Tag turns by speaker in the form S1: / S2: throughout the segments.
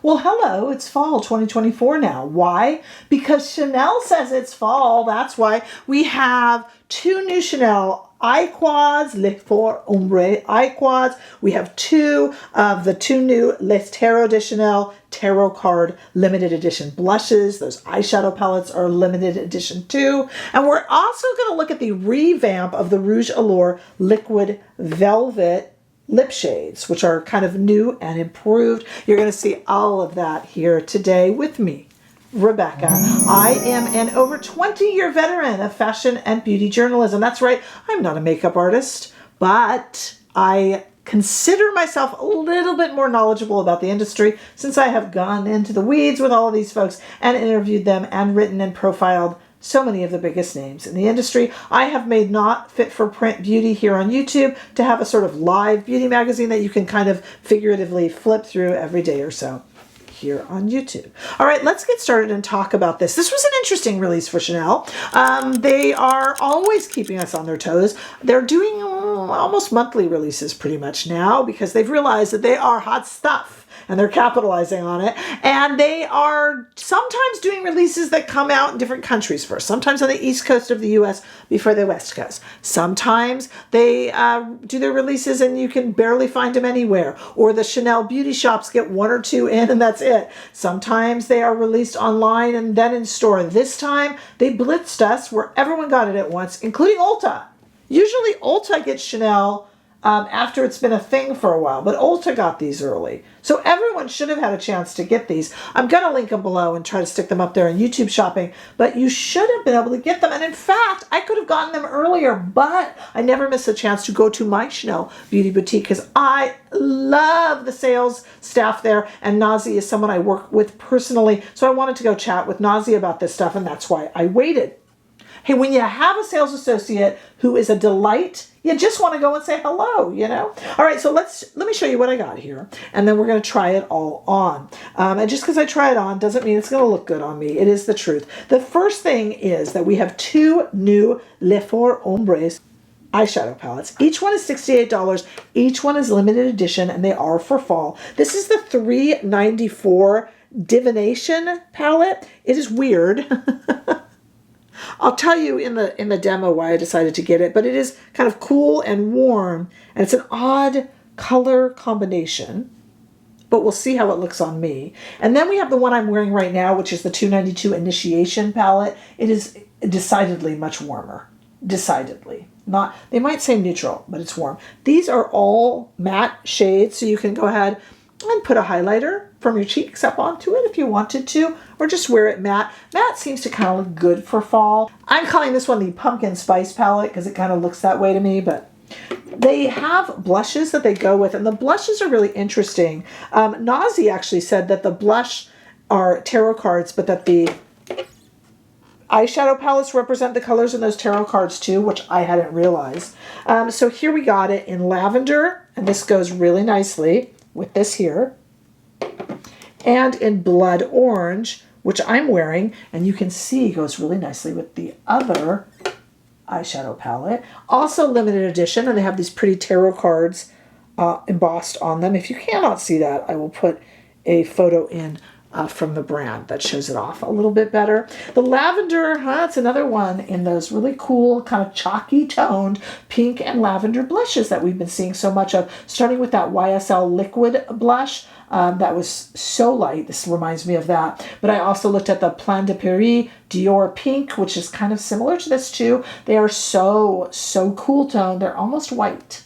S1: Well, hello, it's fall 2024 now. Why? Because Chanel says it's fall. That's why we have two new Chanel eye quads, Les Four Ombres eye quads. We have two of the two new Les Tarot de Chanel Tarot Card limited edition blushes. Those eyeshadow palettes are limited edition too. And we're also going to look at the revamp of the Rouge Allure Liquid Velvet lip shades, which are kind of new and improved. You're going to see all of that here today with me, Rebecca. I am an over 20-year veteran of fashion and beauty journalism. That's right, I'm not a makeup artist, but I consider myself a little bit more knowledgeable about the industry since I have gone into the weeds with all of these folks and interviewed them and written and profiled so many of the biggest names in the industry. I have made Not Fit for Print Beauty here on YouTube to have a sort of live beauty magazine that you can kind of figuratively flip through every day or so here on YouTube. All right, let's get started and talk about this. This was an interesting release for Chanel. They are always keeping us on their toes. They're doing almost monthly releases pretty much now because they've realized that they are hot stuff and they're capitalizing on it. And they are sometimes doing releases that come out in different countries first. Sometimes on the East Coast of the US before the West Coast. Sometimes they do their releases and you can barely find them anywhere. Or the Chanel beauty shops get one or two in and that's it. Sometimes they are released online and then in store. This time they blitzed us where everyone got it at once, including Ulta. Usually Ulta gets Chanel after it's been a thing for a while, but Ulta got these early. So everyone should have had a chance to get these. I'm going to link them below and try to stick them up there in YouTube shopping, but you should have been able to get them. And in fact, I could have gotten them earlier, but I never missed a chance to go to my Chanel Beauty Boutique because I love the sales staff there. And Nazi is someone I work with personally. So I wanted to go chat with Nazi about this stuff, and that's why I waited. Hey, when you have a sales associate who is a delight, you just want to go and say hello, you know? All right, so let me show you what I got here, and then we're going to try it all on. And just because I try it on doesn't mean it's going to look good on me. It is the truth. The first thing is that we have two new Les Four Ombres eyeshadow palettes. Each one is $68. Each one is limited edition, and they are for fall. This is the $3.94 Divination palette. It is weird. I'll tell you in the demo why I decided to get it, but it is kind of cool and warm, and it's an odd color combination, but we'll see how it looks on me. And then we have the one I'm wearing right now, which is the $2.92 Initiation palette. It is decidedly much warmer. Decidedly. Not, they might say neutral, but it's warm. These are all matte shades, so you can go ahead and put a highlighter from your cheeks up onto it if you wanted to, or just wear it matte. Matte seems to kind of look good for fall. I'm calling this one the Pumpkin Spice palette because it kind of looks that way to me, but they have blushes that they go with, and the blushes are really interesting. Nazi actually said that the blush are tarot cards, but that the eyeshadow palettes represent the colors in those tarot cards too, which I hadn't realized. So here we got it in lavender, and this goes really nicely with this here, and in blood orange, which I'm wearing, and you can see goes really nicely with the other eyeshadow palette. Also limited edition, and they have these pretty tarot cards embossed on them. If you cannot see that, I will put a photo in from the brand that shows it off a little bit better. The lavender, that's another one in those really cool kind of chalky toned pink and lavender blushes that we've been seeing so much of, starting with that YSL liquid blush. That was so light. This reminds me of that. But I also looked at the Plan de Paris Dior Pink, which is kind of similar to this too. They are so cool toned. They're almost white.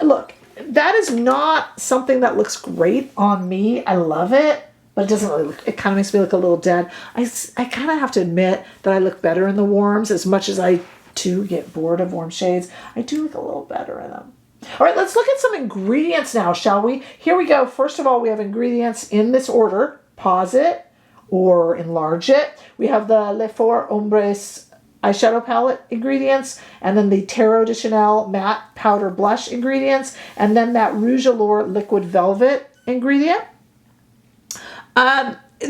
S1: Look, that is not something that looks great on me. I love it, but it doesn't really look, it kind of makes me look a little dead. I kind of have to admit that I look better in the warms. As much as I too get bored of warm shades, I do look a little better in them. All right, let's look at some ingredients now, shall we? Here we go. First of all, we have ingredients in this order. Pause it or enlarge it. We have the Les Four Ombres eyeshadow palette ingredients, and then the Tarot de Chanel matte powder blush ingredients, and then that Rouge Allure liquid velvet ingredient.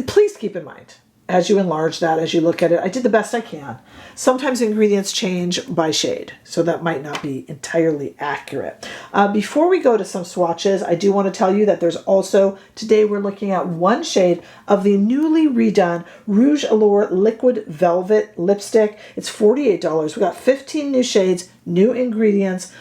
S1: Please keep in mind, as you enlarge that, as you look at it. I did the best I can. Sometimes ingredients change by shade, so that might not be entirely accurate. Before we go to some swatches, I do want to tell you that there's also, today we're looking at one shade of the newly redone Rouge Allure Liquid Velvet Lipstick. It's $48. We got 15 new shades, new ingredients.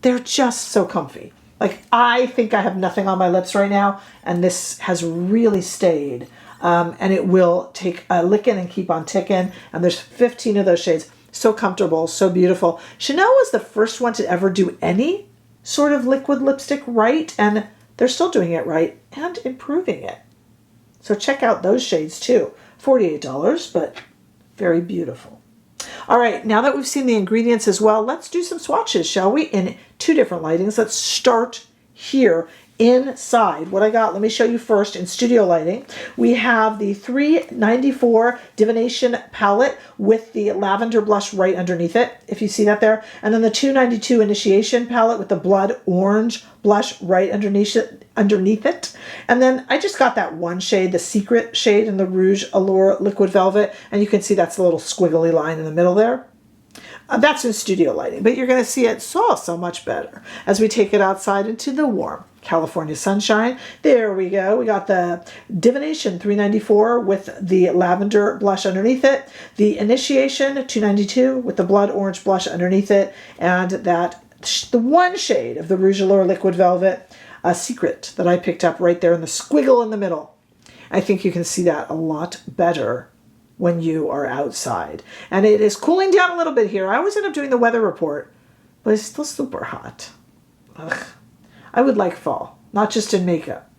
S1: They're just so comfy. Like, I think I have nothing on my lips right now, and this has really stayed. And it will take a licking and keep on ticking. And there's 15 of those shades. So comfortable, so beautiful. Chanel was the first one to ever do any sort of liquid lipstick right. And they're still doing it right and improving it. So check out those shades too. $48, but very beautiful. All right, now that we've seen the ingredients as well, let's do some swatches, shall we? In two different lightings. Let's start here. Inside, what I got, let me show you first in studio lighting. We have the $3.94 Divination palette with the lavender blush right underneath it, if you see that there. And then the $2.92 Initiation palette with the blood orange blush right underneath it. And then I just got that one shade, the secret shade in the Rouge Allure Liquid Velvet. And you can see that's the little squiggly line in the middle there. That's in studio lighting, but you're going to see it so much better as we take it outside into the warm California sunshine. There we go. We got the Divination $3.94 with the lavender blush underneath it, the Initiation $2.92 with the blood orange blush underneath it, and the one shade of the Rouge Allure Liquid Velvet, a secret that I picked up right there in the squiggle in the middle. I think you can see that a lot better when you are outside. And it is cooling down a little bit here. I always end up doing the weather report, but it's still super hot. Ugh. I would like fall, not just in makeup.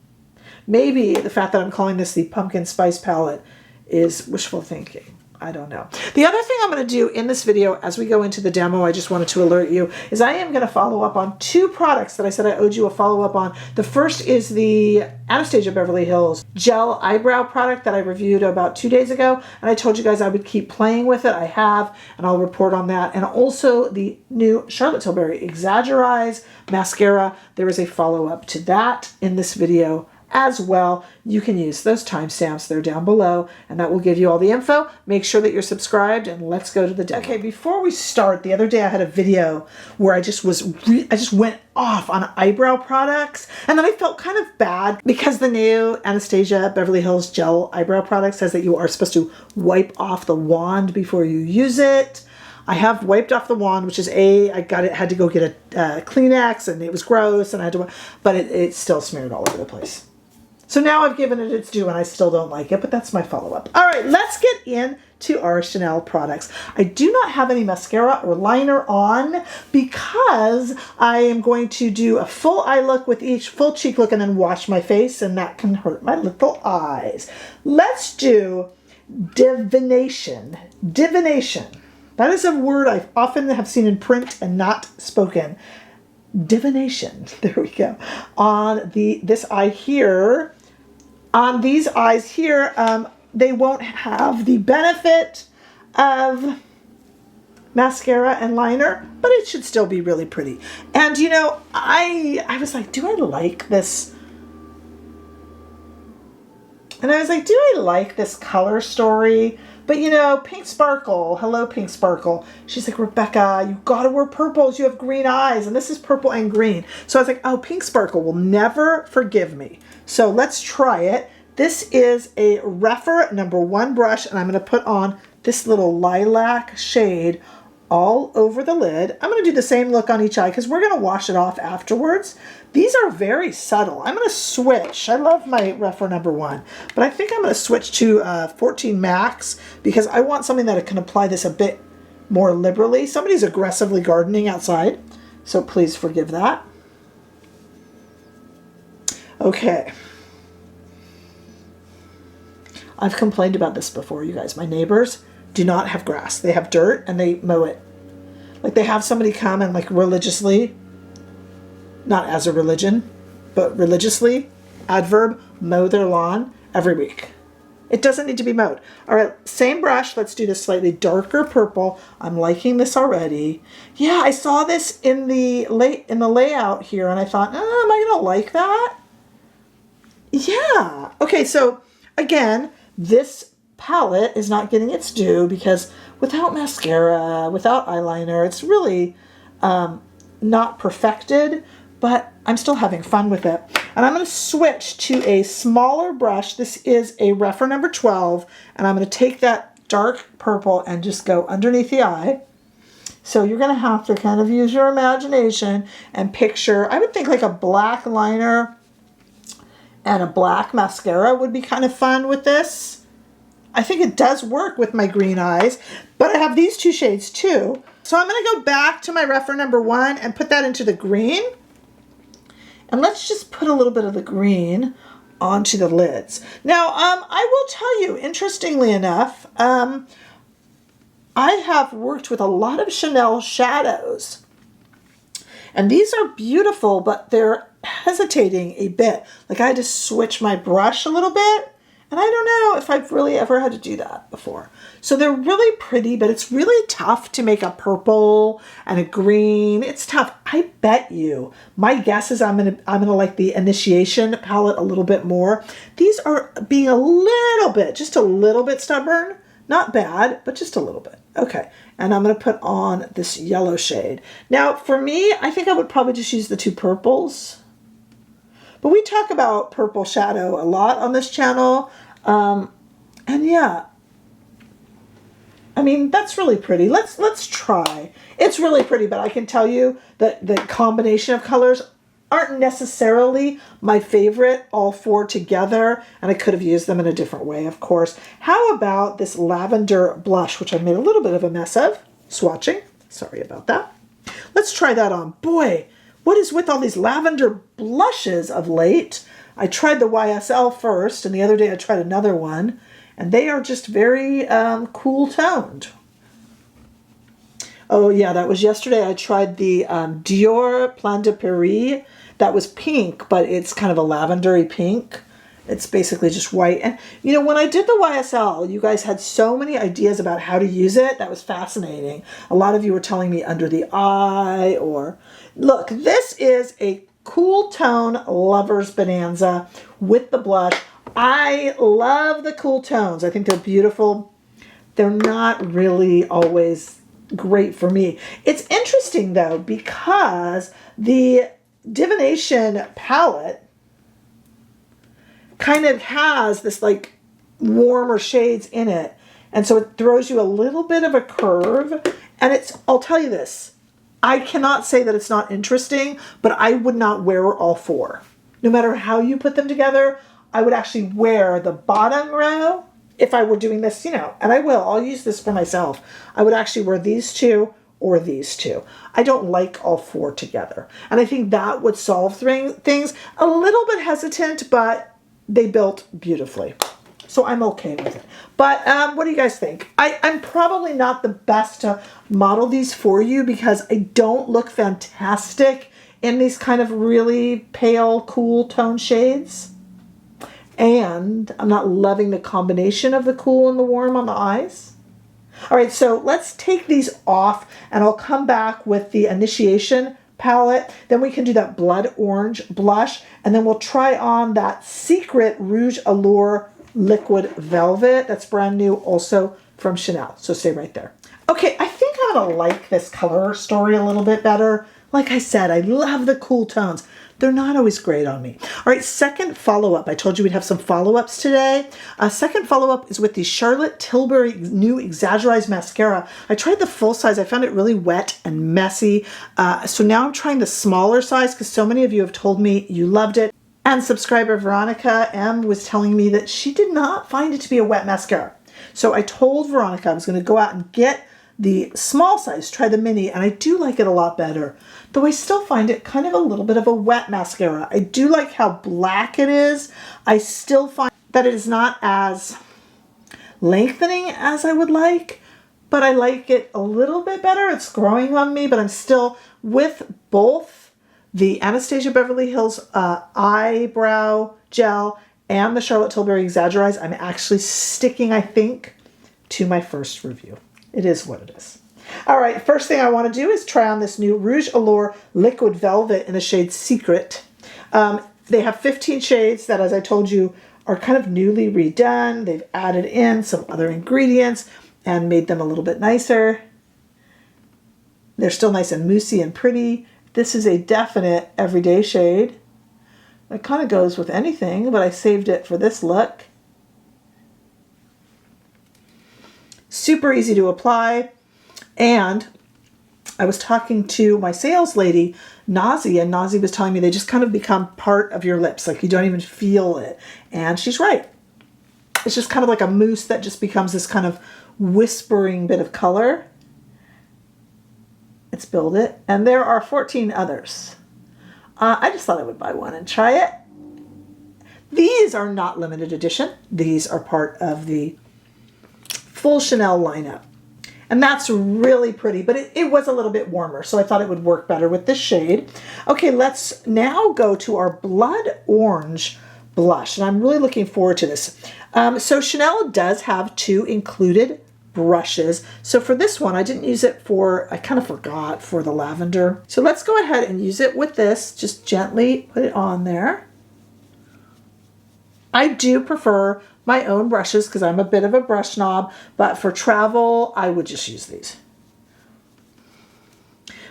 S1: Maybe the fact that I'm calling this the pumpkin spice palette is wishful thinking. I don't know. The other thing I'm going to do in this video as we go into the demo, I just wanted to alert you, is I am going to follow up on two products that I said I owed you a follow-up on. The first is the Anastasia Beverly Hills gel eyebrow product that I reviewed about 2 days ago, and I told you guys I would keep playing with it. I have, and I'll report on that. And also the new Charlotte Tilbury Exaggerize mascara. There is a follow-up to that in this video as well. You can use those timestamps. They're down below, and that will give you all the info. Make sure that you're subscribed, and let's go to the demo. Okay, before we start, the other day I had a video where I just went off on eyebrow products, and then I felt kind of bad because the new Anastasia Beverly Hills gel eyebrow product says that you are supposed to wipe off the wand before you use it. I have wiped off the wand, which is had to go get a Kleenex, and it was gross, and I had to, but it still smeared all over the place. So now I've given it its due, and I still don't like it, but that's my follow-up. All right, let's get into our Chanel products. I do not have any mascara or liner on because I am going to do a full eye look with each full cheek look and then wash my face, and that can hurt my little eyes. Let's do divination. Divination. That is a word I often have seen in print and not spoken. Divination. There we go. On this eye here, on these eyes here, they won't have the benefit of mascara and liner, but it should still be really pretty. And you know, I was like, do I like this? And I was like, do I like this color story? But you know, Pink Sparkle, hello Pink Sparkle. She's like, Rebecca, you gotta wear purples. You have green eyes, and this is purple and green. So I was like, oh, Pink Sparkle will never forgive me. So let's try it. This is a Refer #1 brush, and I'm gonna put on this little lilac shade all over the lid. I'm gonna do the same look on each eye because we're gonna wash it off afterwards. These are very subtle. I'm gonna switch. I love my Refer #1, but I think I'm gonna switch to 14 Max because I want something that can apply this a bit more liberally. Somebody's aggressively gardening outside, so please forgive that. Okay. I've complained about this before, you guys. My neighbors do not have grass. They have dirt and they mow it. Like they have somebody come and like religiously, not as a religion, but religiously, adverb, mow their lawn every week. It doesn't need to be mowed. All right, same brush. Let's do this slightly darker purple. I'm liking this already. Yeah, I saw this in the layout here and I thought, oh, am I gonna like that? Yeah. Okay, so again, this palette is not getting its due because without mascara, without eyeliner, it's really not perfected, but I'm still having fun with it. And I'm going to switch to a smaller brush. This is a Refer number 12, and I'm going to take that dark purple and just go underneath the eye. So you're going to have to kind of use your imagination and picture, I would think like a black liner and a black mascara would be kind of fun with this. I think it does work with my green eyes, but I have these two shades too. So I'm going to go back to my Refer number 1 and put that into the green. And let's just put a little bit of the green onto the lids. Now, I will tell you, interestingly enough, I have worked with a lot of Chanel shadows. And these are beautiful, but they're hesitating a bit. Like I had to switch my brush a little bit. And I don't know if I've really ever had to do that before. So they're really pretty, but it's really tough to make a purple and a green. It's tough. I bet you, my guess is I'm gonna like the Initiation palette a little bit more. These are being a little bit, just a little bit stubborn. Not bad, but just a little bit. Okay, and I'm gonna put on this yellow shade. Now for me, I think I would probably just use the two purples. But we talk about purple shadow a lot on this channel. And yeah, I mean, that's really pretty. Let's try. It's really pretty, but I can tell you that the combination of colors aren't necessarily my favorite, all four together, and I could have used them in a different way, of course. How about this lavender blush, which I made a little bit of a mess of swatching. Sorry about that. Let's try that on. Boy, what is with all these lavender blushes of late? I tried the YSL first, and the other day I tried another one, and they are just very cool toned. Oh yeah, that was yesterday. I tried the Dior Plan de Paris. That was pink, but it's kind of a lavendery pink. It's basically just white. And you know, when I did the YSL, you guys had so many ideas about how to use it. That was fascinating. A lot of you were telling me under the eye or... Look, this is a cool tone lover's bonanza with the blush. I love the cool tones. I think they're beautiful. They're not really always great for me. It's interesting though, because the Divination palette kind of has this like warmer shades in it. And so it throws you a little bit of a curve. And it's, I'll tell you this, I cannot say that it's not interesting, but I would not wear all four. No matter how you put them together, I would actually wear the bottom row if I were doing this, you know, and I will. I'll use this for myself. I would actually wear these two or these two. I don't like all four together. And I think that would solve things. A little bit hesitant, but they built beautifully. So I'm okay with it. But what do you guys think? I'm probably not the best to model these for you because I don't look fantastic in these kind of really pale, cool tone shades. And I'm not loving the combination of the cool and the warm on the eyes. All right, so let's take these off and I'll come back with the Initiation palette. Then we can do that blood orange blush. And then we'll try on that Secret Rouge Allure Liquid Velvet. That's brand new, also from Chanel. So stay right there. Okay, I think I'm gonna like this color story a little bit better. Like I said, I love the cool tones. They're not always great on me. All right, second follow-up. I told you we'd have some follow-ups today. Second follow-up is with the Charlotte Tilbury new Exaggerized Mascara. I tried the full size. I found it really wet and messy. So now I'm trying the smaller size because so many of you have told me you loved it. And subscriber Veronica M was telling me that she did not find it to be a wet mascara. So I told Veronica I was going to go out and get the small size, try the mini, and I do like it a lot better. Though I still find it kind of a little bit of a wet mascara. I do like how black it is. I still find that it is not as lengthening as I would like, but I like it a little bit better. It's growing on me, but I'm still with both the Anastasia Beverly Hills eyebrow gel and the Charlotte Tilbury Exaggerized. I'm actually sticking, I think, to my first review. It is what it is. All right, first thing I want to do is try on this new Rouge Allure Liquid Velvet in the shade Secret. They have 15 shades that, as I told you, are kind of newly redone. They've added in some other ingredients and made them a little bit nicer. They're still nice and moussey and pretty. This is a definite everyday shade. It kind of goes with anything, but I saved it for this look. Super easy to apply. And I was talking to my sales lady, Nazi, and Nazi was telling me they just kind of become part of your lips. Like you don't even feel it. And she's right. It's just kind of like a mousse that just becomes this kind of whispering bit of color. Let's build it. And there are 14 others. I just thought I would buy one and try it. These are not limited edition. These are part of the full Chanel lineup. And that's really pretty, but it was a little bit warmer, so I thought it would work better with this shade. Okay, let's now go to our Blood Orange blush, and I'm really looking forward to this. So Chanel does have 2 included brushes. So for this one, I didn't use it for, I kind of forgot for the lavender. So let's go ahead and use it with this. Just gently put it on there. I do prefer my own brushes because I'm a bit of a brush snob, but for travel, I would just use these.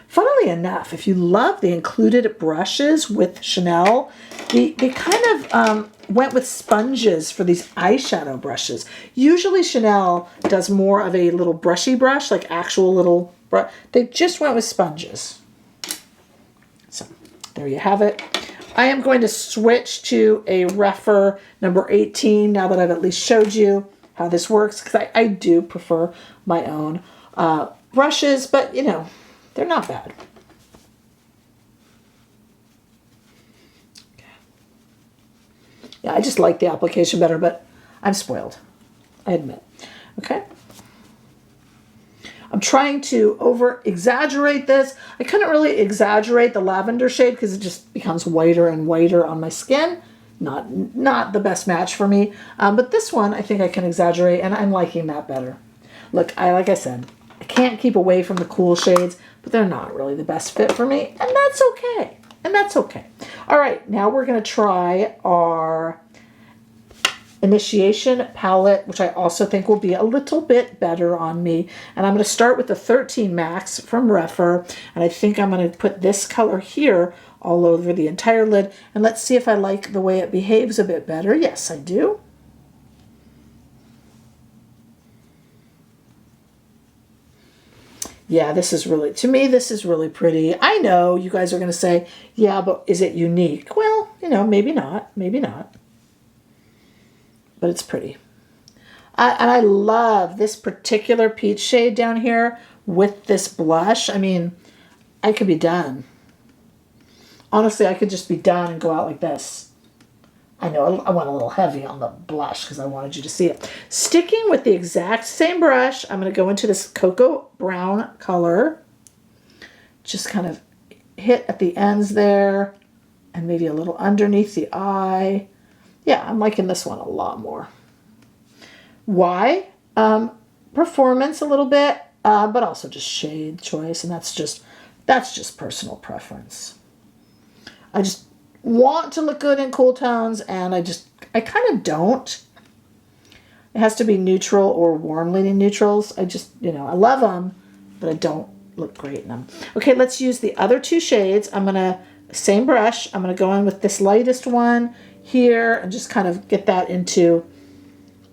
S1: Funnily enough, if you love the included brushes with Chanel, they kind of went with sponges for these eyeshadow brushes. Usually Chanel does more of a little brushy brush, like actual little brush. They just went with sponges. So there you have it. I am going to switch to a Rephr number 18 now that I've at least showed you how this works, because I do prefer my own brushes, but you know, they're not bad. Okay. Yeah, I just like the application better, but I'm spoiled, I admit. Okay. I'm trying to over-exaggerate this. I couldn't really exaggerate the lavender shade because it just becomes whiter and whiter on my skin. Not the best match for me. But this one, I think I can exaggerate, and I'm liking that better. Look, like I said, I can't keep away from the cool shades, but they're not really the best fit for me, and that's okay. And that's okay. All right, now we're going to try our Initiation palette, which I also think will be a little bit better on me. And I'm going to start with the 13 Max from Rephr. And I think I'm going to put this color here all over the entire lid. And let's see if I like the way it behaves a bit better. Yes, I do. Yeah, this is really, to me, this is really pretty. I know you guys are going to say, yeah, but is it unique? Well, you know, maybe not, maybe not. But it's pretty. And I love this particular peach shade down here with this blush. I mean, I could be done. Honestly, I could just be done and go out like this. I know I went a little heavy on the blush because I wanted you to see it. Sticking with the exact same brush, I'm going to go into this cocoa brown color. Just kind of hit at the ends there and maybe a little underneath the eye. Yeah, I'm liking this one a lot more. Why? Performance a little bit, but also just shade choice, and that's just personal preference. I just want to look good in cool tones, and I kind of don't. It has to be neutral or warm leaning neutrals. I just, you know, I love them, but I don't look great in them. Okay, let's use the other 2 shades. Same brush, I'm gonna go in with this lightest one here and just kind of get that into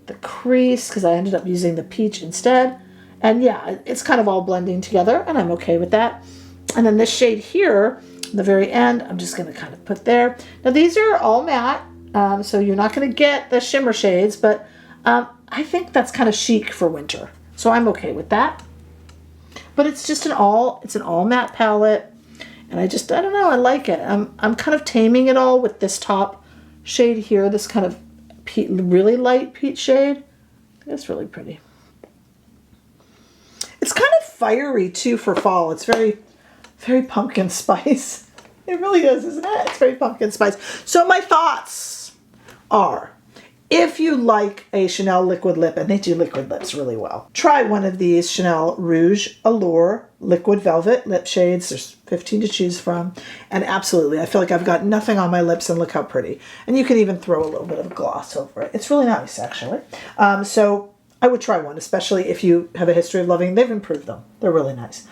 S1: the crease because I ended up using the peach instead. And yeah, it's kind of all blending together and I'm okay with that. And then this shade here, the very end, I'm just going to kind of put there. Now these are all matte, so you're not going to get the shimmer shades, but I think that's kind of chic for winter. So I'm okay with that. But it's just an all matte palette. And I don't know, I like it. I'm kind of taming it all with this top shade here, this kind of really light peach shade. That's really pretty. It's kind of fiery too for fall. It's very, very pumpkin spice. It really is, isn't it? It's very pumpkin spice. So my thoughts are, If you like a Chanel liquid lip, and they do liquid lips really well, try one of these Chanel Rouge Allure Liquid Velvet lip shades. There's 15 to choose from. And absolutely, I feel like I've got nothing on my lips, and look how pretty. And you can even throw a little bit of gloss over it. It's really nice, actually. So I would try one, especially if you have a history of loving. They've improved them. They're really nice.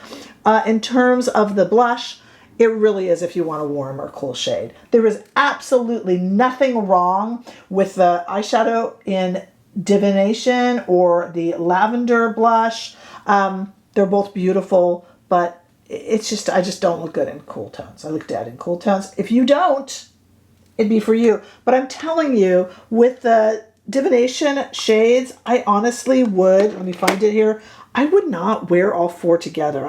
S1: In terms of the blush, it really is if you want a warm or cool shade. There is absolutely nothing wrong with the eyeshadow in Divination or the Lavender blush. They're both beautiful, but it's just, I just don't look good in cool tones. I look dead in cool tones. If you don't, it'd be for you. But I'm telling you, with the Divination shades, I honestly would, let me find it here, I would not wear all four together.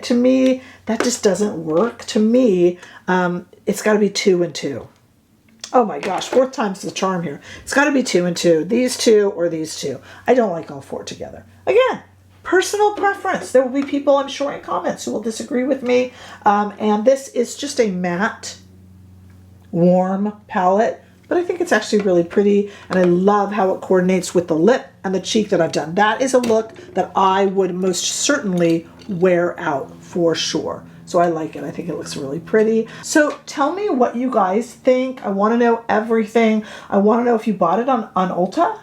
S1: To me, that just doesn't work. To me, it's got to be 2 and 2. Oh my gosh, fourth time's the charm here. It's got to be 2 and 2. These two or these two. I don't like all four together. Again, personal preference. There will be people, I'm sure, in comments who will disagree with me. And this is just a matte, warm palette. But I think it's actually really pretty, and I love how it coordinates with the lip and the cheek that I've done. That is a look that I would most certainly wear out for sure. So I like it. I think it looks really pretty. So tell me what you guys think. I want to know everything. I want to know if you bought it on Ulta.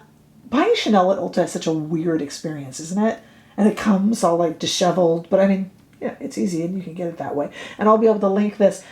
S1: Buying Chanel at Ulta is such a weird experience, isn't it? And it comes all like disheveled, but I mean, yeah, it's easy and you can get it that way. And I'll be able to link this.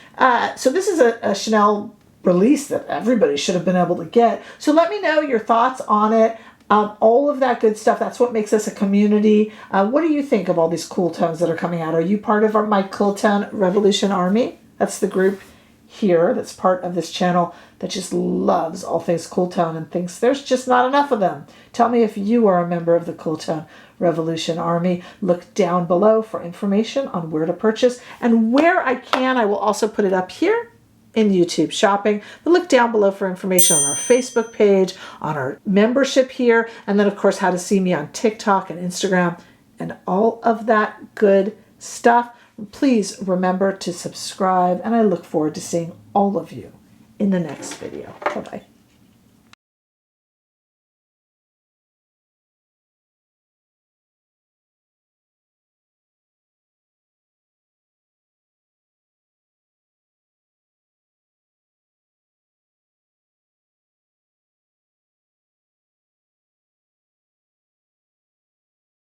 S1: So this is a Chanel release that everybody should have been able to get. So let me know your thoughts on it. All of that good stuff. That's what makes us a community. What do you think of all these cool tones that are coming out? Are you part of my Cool Tone Revolution Army? That's the group here that's part of this channel that just loves all things cool tone and thinks there's just not enough of them. Tell me if you are a member of the Cool Tone Revolution Army. Look down below for information on where to purchase, and where I can, I will also put it up here in YouTube shopping. But look down below for information on our Facebook page, on our membership here, and then of course how to see me on TikTok and Instagram and all of that good stuff. Please remember to subscribe, and I look forward to seeing all of you in the next video. Bye-bye.